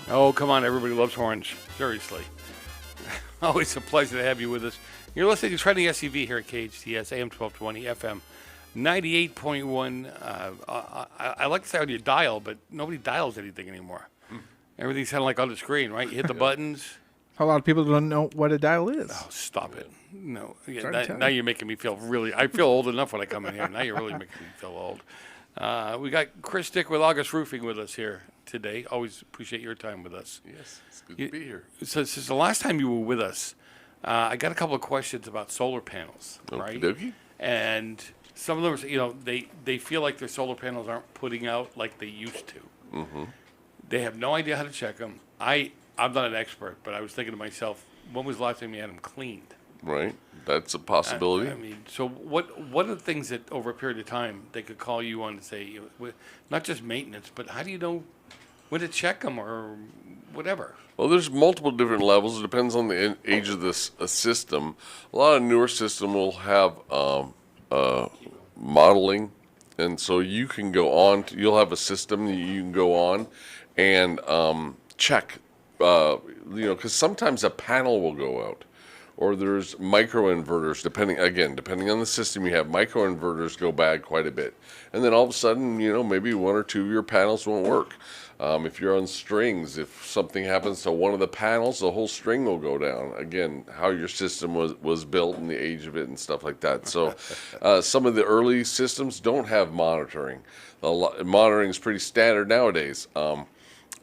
Oh, come on, everybody loves orange. Seriously. Always a pleasure to have you with us. You're listening to Trending SUV here at KHTS, AM 1220, FM 98.1. I like to say on your dial, but nobody dials anything anymore. Everything's kind of like on the screen, right? You hit the buttons. A lot of people don't know what a dial is. Oh, stop it. No. Yeah, Trying to tell now you. you're making me feel I feel old enough when I come in here. Now you're really making me feel old. We got Chris Dyck with August Roofing with us here today. Always appreciate your time with us. Yes, it's good to be here. So since the last time you were with us, I got a couple of questions about solar panels, right? Okey-dokey. And some of them, they feel like their solar panels aren't putting out like they used to. Mm-hmm. They have no idea how to check them. I'm not an expert, but I was thinking to myself, when was the last time you had them cleaned? Right, that's a possibility. I mean, so what are the things that over a period of time they could call you on to say, not just maintenance, but how do you know when to check them or whatever? Well, there's multiple different levels. It depends on the age of this system. A lot of newer system will have modeling, and so you can go on. You'll have a system that you can go on and check. Because sometimes a panel will go out, or there's microinverters. Depending on the system you have, microinverters go bad quite a bit, and then all of a sudden, maybe one or two of your panels won't work. If you're on strings, if something happens to one of the panels, the whole string will go down. Again, how your system was built and the age of it and stuff like that. So some of the early systems don't have monitoring. Monitoring is pretty standard nowadays.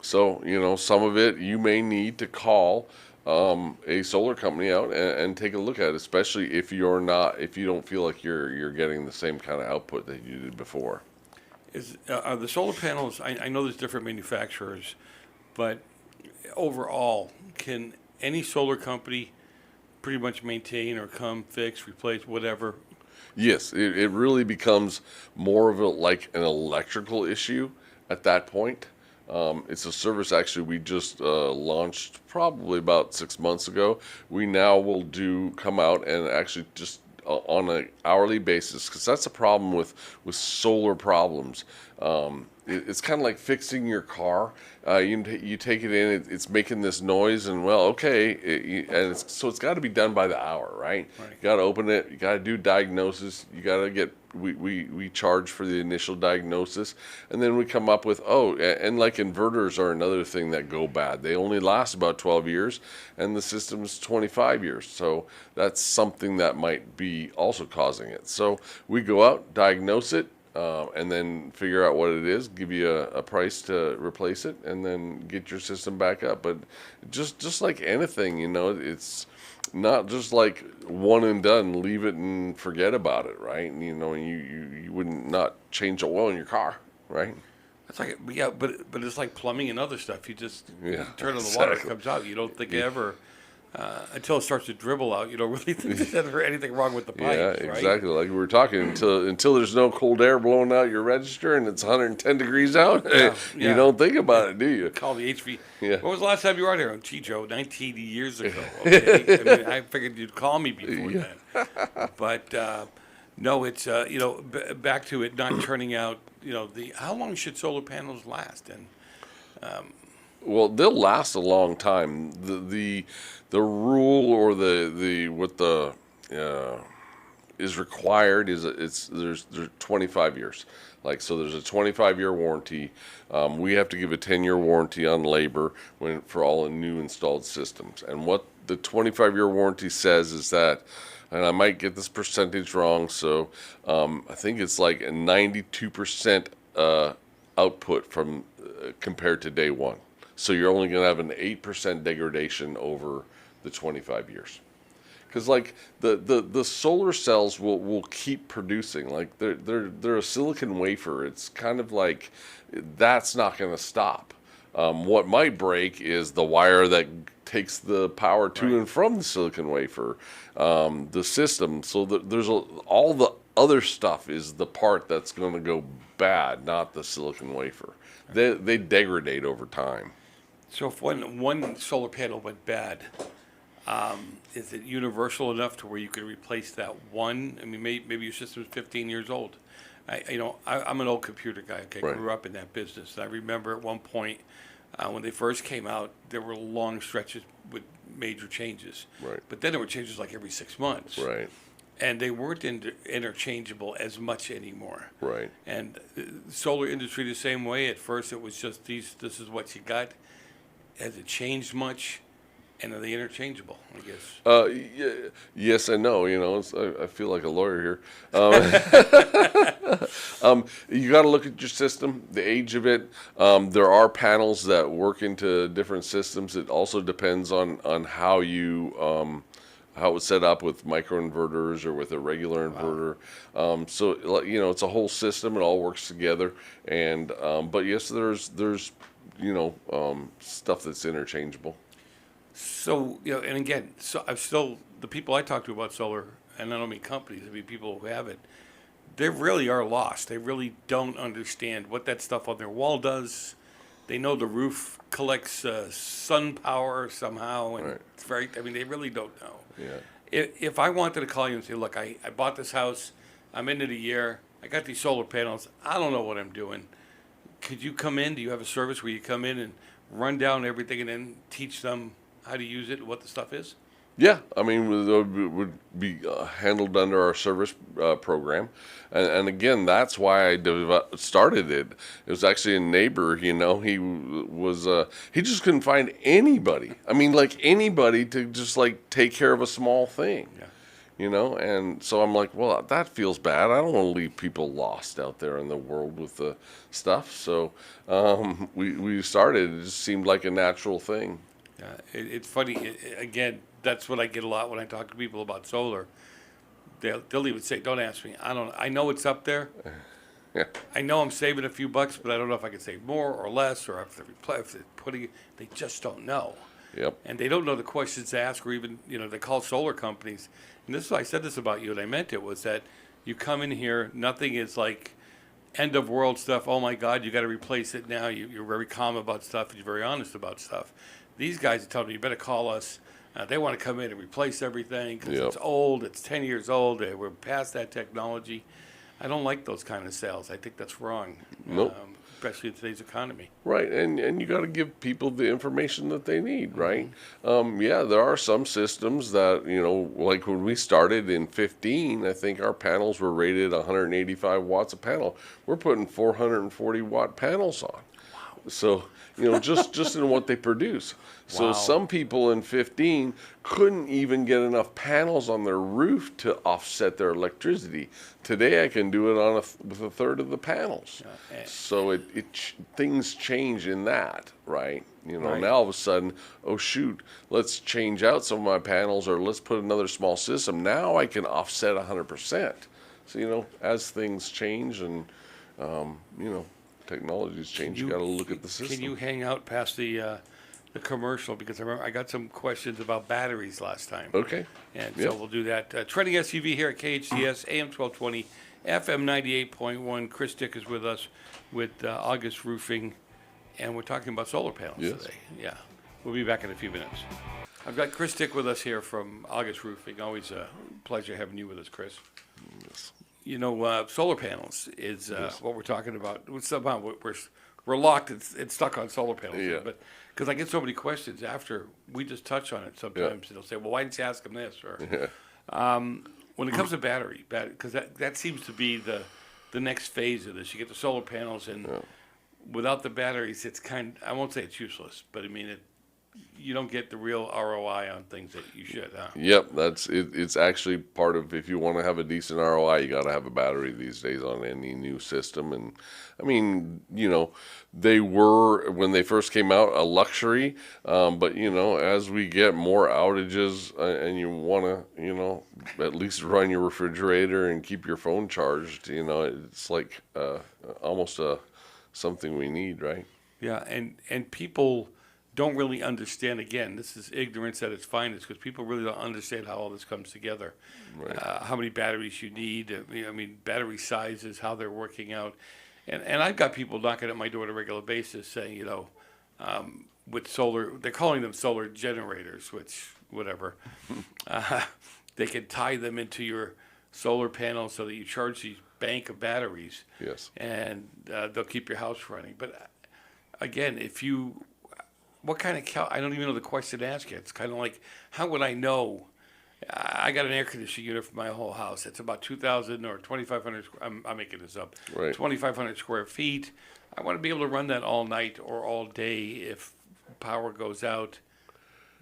So, some of it you may need to call a solar company out and take a look at it, especially if you don't feel like you're getting the same kind of output that you did before. Are the solar panels, I know there's different manufacturers, but overall, can any solar company pretty much maintain or come fix, replace, whatever? Yes, it really becomes more of like an electrical issue at that point. It's a service actually we just launched probably about 6 months ago. We now will come out and actually just on an hourly basis, because that's a problem with solar problems. It's kind of like fixing your car. You take it in, it's making this noise, and so it's got to be done by the hour, right? You got to open it, you got to do diagnosis, you got to get. We charge for the initial diagnosis, and then we come up with and like inverters are another thing that go bad. They only last about 12 years, and the system's 25 years. So that's something that might be also causing it. So we go out, diagnose it, and then figure out what it is, give you a price to replace it, and then get your system back up. But just like anything, it's not just like one and done, leave it and forget about it, right? And, you wouldn't not change the oil in your car, right? It's like, but it's like plumbing and other stuff. You just turn on the water, it exactly. comes out. You don't think ever, until it starts to dribble out, you don't really think there's ever anything wrong with the pipes, Yeah, right? exactly. Like we were talking, until there's no cold air blowing out your register and it's 110 degrees out, you don't think about it, do you? Call the HV. Yeah. When was the last time you were out here? Gee, Joe, 19 years ago. Okay? I mean, I figured you'd call me before then. But no, it's back to it not turning out. How long should solar panels last? And Well, they'll last a long time. The rule or the what the is required is there's 25 years. So there's a 25-year warranty. We have to give a 10-year warranty on labor for all the new installed systems. And what the 25-year warranty says is that, and I might get this percentage wrong, so I think it's like a 92% output from compared to day one. So you're only going to have an 8% degradation over the 25 years. Because the solar cells will keep producing. Like they're a silicon wafer. It's kind of like that's not going to stop. What might break is the wire that takes the power to and from the silicon wafer, the system. So there's all the other stuff is the part that's going to go bad, not the silicon wafer. They degrade over time. so if one solar panel went bad, is it universal enough to where you could replace that one? I mean, maybe your system's 15 years old. I'm an old computer guy. Okay, Right. grew up in that business. And I remember at one point, When they first came out, there were long stretches with major changes. Right. But then there were changes like every 6 months. Right. And they weren't interchangeable as much anymore. Right. And solar industry the same way. At first, it was just this is what you got. Has it changed much? And are they interchangeable, I guess? Yes and no. I feel like a lawyer here. You got to look at your system, the age of it. There are panels that work into different systems. It also depends on how how it's set up with microinverters or with a regular inverter. So it's a whole system. It all works together. And but yes, there's stuff that's interchangeable. So, and again, so the people I talk to about solar, and I don't mean companies, I mean people who have it, they really are lost. They really don't understand what that stuff on their wall does. They know the roof collects sun power somehow, and Right. they really don't know. Yeah. If I wanted to call you and say, look, I bought this house, I'm into the year, I got these solar panels, I don't know what I'm doing. Could you come in? Do you have a service where you come in and run down everything and then teach them how to use it, what the stuff is? Yeah, I mean, it would be handled under our service program, and again, that's why I started it. It was actually a neighbor, he just couldn't find anybody. I mean, like anybody to just like take care of a small thing, and so I'm like, well, that feels bad. I don't want to leave people lost out there in the world with the stuff. So we started. It just seemed like a natural thing. It's funny. Again, that's what I get a lot when I talk to people about solar. They'll even say, "Don't ask me. I know it's up there. Yeah. I know I'm saving a few bucks, but I don't know if I can save more or less, or if they're putting it." They just don't know. Yep. And they don't know the questions to ask, or even they call solar companies. And this is why I said this about you, and I meant it was that you come in here, nothing is like end of world stuff. Oh my God, you got to replace it now. You're very calm about stuff. You're very honest about stuff. These guys are telling me, you better call us. They want to come in and replace everything because Yep. it's old. It's 10 years old. We're past that technology. I don't like those kind of sales. I think that's wrong, Nope. Especially in today's economy. Right, and you got to give people the information that they need, right? Yeah, there are some systems that, like when we started in 15, I think our panels were rated 185 watts a panel. We're putting 440 watt panels on. So, just in what they produce. So Wow. some people in 15 couldn't even get enough panels on their roof to offset their electricity. Today I can do it with a third of the panels. So things change in that, right? Right. Now all of a sudden, oh shoot, let's change out some of my panels or let's put another small system. Now I can offset 100%. So, as things change and, technologies change, you got to look at the system. Can you hang out past the commercial? Because I remember I got some questions about batteries last time. Okay. And Yep. so we'll do that. Trending SUV here at KHTS, AM 1220, FM 98.1. Chris Dyck is with us with August Roofing, and we're talking about solar panels Yes. today. Yeah. We'll be back in a few minutes. I've got Chris Dyck with us here from August Roofing. Always a pleasure having you with us, Chris. Yes. Solar panels is what we're talking about. Somehow we're locked and stuck on solar panels. Yeah. But because I get so many questions after we just touch on it sometimes, they'll say, well, why didn't you ask them this? Or when it comes to battery, because that seems to be the next phase of this. You get the solar panels, and without the batteries, it's I won't say it's useless, but I mean, you don't get the real ROI on things that you should, huh? Yep, that's it. It's actually part of, if you want to have a decent ROI, you got to have a battery these days on any new system. And I mean, they were, when they first came out, a luxury. But as we get more outages and you want to, at least run your refrigerator and keep your phone charged, it's like almost something we need, right? Yeah, and people don't really understand. Again, this is ignorance at its finest, because people really don't understand how all this comes together. Right. How many batteries you need. Battery sizes, how they're working out. And I've got people knocking at my door on a regular basis saying, with solar, they're calling them solar generators, which, whatever. They can tie them into your solar panel so that you charge these bank of batteries. Yes. And they'll keep your house running. But again, if you what kind of I don't even know the question to ask you. It's kind of like, how would I know? I got an air conditioning unit for my whole house. It's about 2,000 or 2,500. I'm making this up. Right. 2,500 square feet. I want to be able to run that all night or all day if power goes out.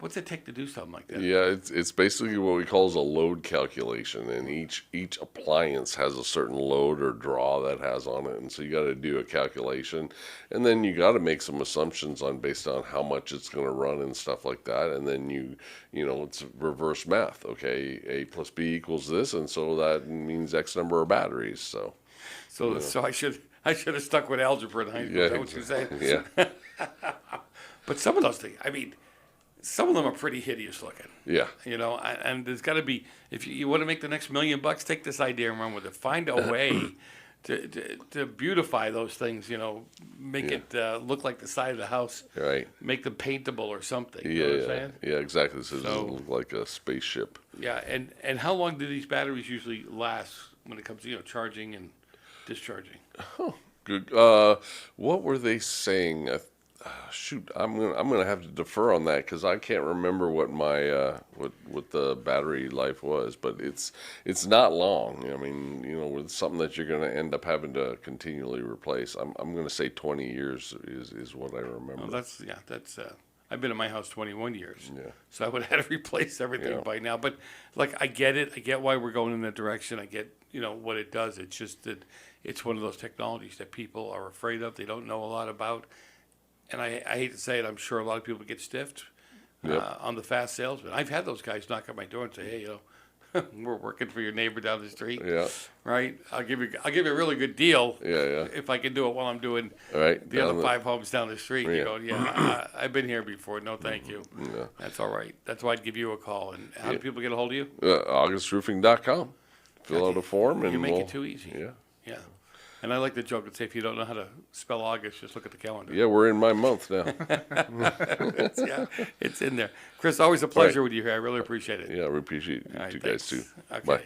What's it take to do something like that? Yeah, it's basically what we call as a load calculation, and each appliance has a certain load or draw that has on it, and so you got to do a calculation, and then you got to make some assumptions based on how much it's going to run and stuff like that, and then it's reverse math. Okay, A plus B equals this, and so that means X number of batteries. So I should have stuck with algebra in high school. yeah, Is that what you're saying? yeah, But some of those things, I mean, some of them are pretty hideous looking. yeah. And there's got to be, if you want to make the next $1 million, take this idea and run with it. Find a way to beautify those things. Make it look like the side of the house. Right. Make them paintable or something. You Yeah, know what I'm saying? yeah, exactly. So, So- it look like a spaceship. Yeah. And how long do these batteries usually last when it comes to charging and discharging? Good. What were they saying? Shoot, I'm gonna have to defer on that because I can't remember what my what the battery life was, but it's not long. I mean, with something that you're gonna end up having to continually replace. I'm gonna say 20 years is what I remember. Well, that's I've been in my house 21 years. Yeah. So I would have had to replace everything Yeah. by now. But like, I get it. I get why we're going in that direction. I get, what it does. It's just that it's one of those technologies that people are afraid of. They don't know a lot about. And I hate to say it, I'm sure a lot of people get stiffed Yep. on the fast salesman. I've had those guys knock on my door and say, hey, we're working for your neighbor down the street. Yeah. Right? I'll give you a really good deal. Yeah. If I can do it while I'm doing All right. the other 5 homes down the street. Yeah. You go, I've been here before. No, thank you. Yeah. That's all right. That's why I'd give you a call. And how do people get a hold of you? AugustRoofing.com. Fill out a form and You make we'll, it too easy. Yeah. Yeah. And I like the joke and say, if you don't know how to spell August, just look at the calendar. Yeah, we're in my month now. It's in there. Chris, always a pleasure with you here. I really appreciate it. Yeah, we appreciate you All right, two guys thanks. too. Okay. Bye.